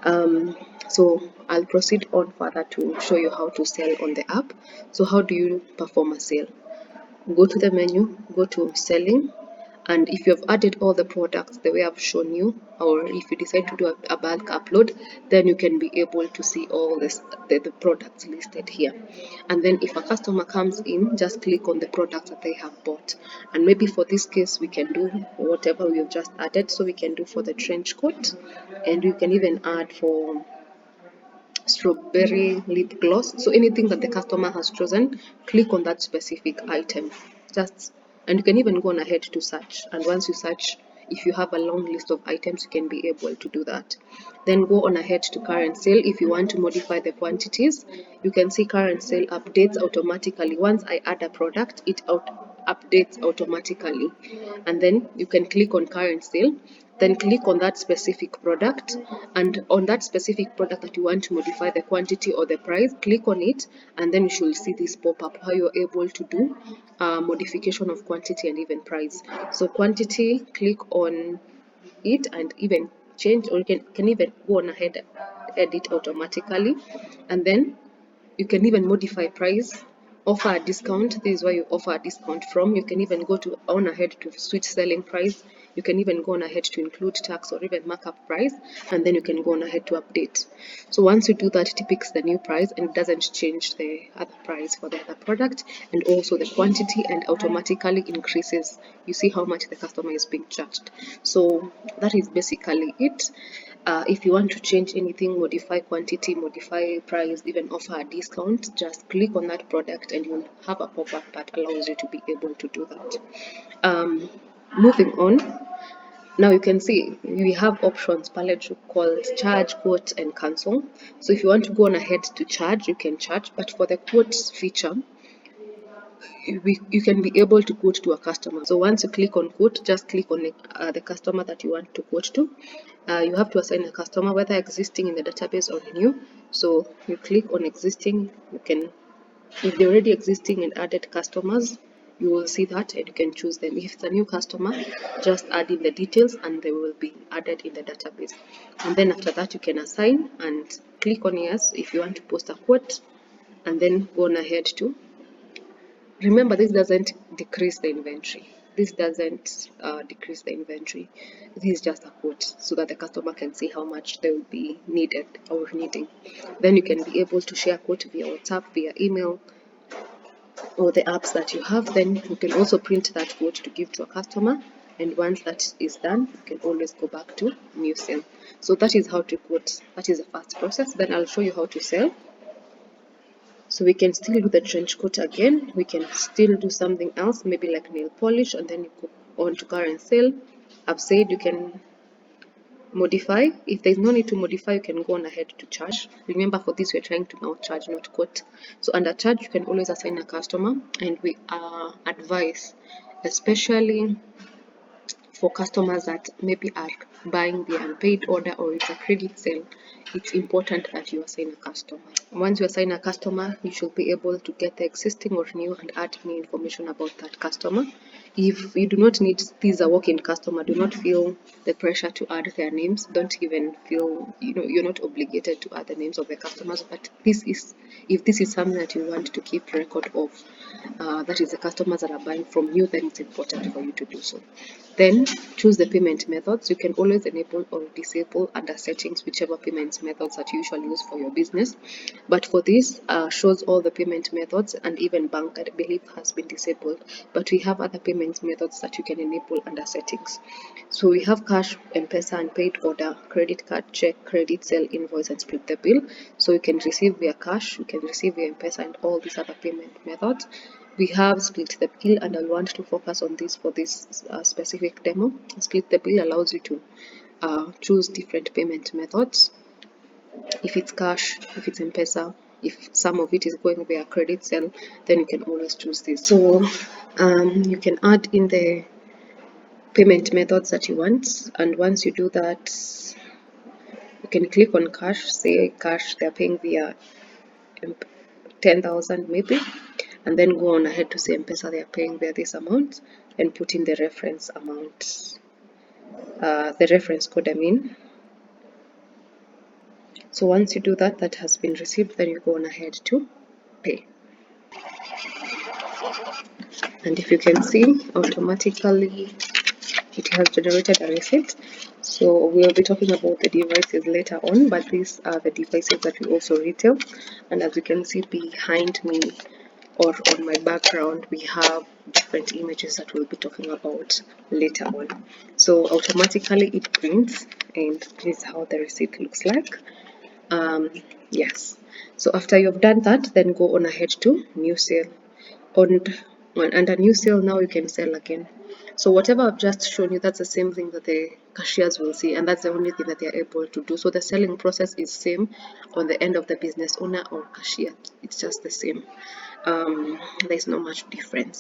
So I'll proceed on further to show you how to sell on the app. So how do you perform a sale? Go to the menu, go to selling, and if you have added all the products the way I've shown you, or if you decide to do a bulk upload, then you can be able to see all the products listed here. And then if a customer comes in, just click on the products that they have bought. And maybe for this case we can do whatever we have just added. So we can do for the trench coat, and we can even add for strawberry lip gloss. So anything that the customer has chosen, click on that specific item. Just and you can even go on ahead to search. And once you search, if you have a long list of items, you can be able to do that. Then go on ahead to current sale. If you want to modify the quantities, you can see current sale updates automatically. Once I add a product, it updates automatically. And then you can click on current sale, then click on that specific product, and on that specific product that you want to modify the quantity or the price, click on it, and then you should see this pop up how you're able to do modification of quantity and even price. So quantity, click on it and even change, or you can even go on ahead, edit automatically. And then you can even modify price, offer a discount. This is where you offer a discount from. You can even go to on ahead to switch selling price. You can even go on ahead to include tax or even markup price, and then you can go on ahead to update. So once you do that, it picks the new price and it doesn't change the other price for the other product, and also the quantity, and automatically increases. You see how much the customer is being charged. So that is basically it. If you want to change anything, modify quantity, modify price, even offer a discount, just click on that product and you'll have a pop-up that allows you to be able to do that. Moving on, now you can see we have options called charge, quote, and cancel. So if you want to go on ahead to charge, you can charge, but for the quotes feature, you can be able to quote to a customer. So once you click on quote, just click on the customer that you want to quote to. You have to assign a customer, whether existing in the database or new. So you click on existing. You can, if they're already existing and added customers, you will see that and you can choose them. If it's a new customer, just add in the details and they will be added in the database. And then after that, you can assign and click on yes if you want to post a quote, and then go on ahead to. Remember, this doesn't decrease the inventory. This doesn't decrease the inventory. This is just a quote so that the customer can see how much they will be needed or needing. Then you can be able to share quote via WhatsApp, via email, or the apps that you have. Then you can also print that quote to give to a customer. And once that is done, you can always go back to new sale. So that is how to quote. That is the first process. Then I'll show you how to sell. So we can still do the trench coat again. We can still do something else, maybe like nail polish, and then you go on to current sale. I've said you can modify. If there's no need to modify, you can go on ahead to charge. Remember, for this, we're trying to now charge, not quote. So under charge, you can always assign a customer, and we advise, especially for customers that maybe are buying the unpaid order or it's a credit sale, it's important that you assign a customer. Once you assign a customer, you should be able to get the existing or new and add new information about that customer. If you do not need, this is a walk-in customer, do not feel the pressure to add their names. Don't even feel, you're not obligated to add the names of the customers, but this is, if this is something that you want to keep record of, that is the customers that are buying from you, then it's important for you to do so. Then choose the payment methods. You can always enable or disable under settings whichever payment methods that you usually use for your business. But for this, shows all the payment methods, and even bank, I believe, has been disabled. But we have other payment methods that you can enable under settings. So we have cash, M-Pesa, and paid order, credit card, check, credit, sale, invoice, and split the bill. So you can receive via cash, you can receive via M-Pesa, and all these other payment methods. We have split the bill, and I want to focus on this for this specific demo. Split the bill allows you to choose different payment methods. If it's cash, if it's M-Pesa, if some of it is going via credit sale, then you can always choose this. So you can add in the payment methods that you want, and once you do that, you can click on cash. Say cash, they're paying via 10,000 maybe, and then go on ahead to say M-Pesa, they are paying via this amount, and put in the reference amount, the reference code, So once you do that, that has been received, then you go on ahead to pay. And if you can see, automatically it has generated a receipt. So we'll be talking about the devices later on, but these are the devices that we also retail. And as you can see behind me, or on my background, we have different images that we'll be talking about later on. So automatically it prints, and this is how the receipt looks like. Yes, so after you've done that, then go on ahead to new sale. Under new sale, now you can sell again. So whatever I've just shown you, that's the same thing that the cashiers will see, and that's the only thing that they're able to do. So the selling process is same on the end of the business owner or cashier. It's just the same. There's not much difference.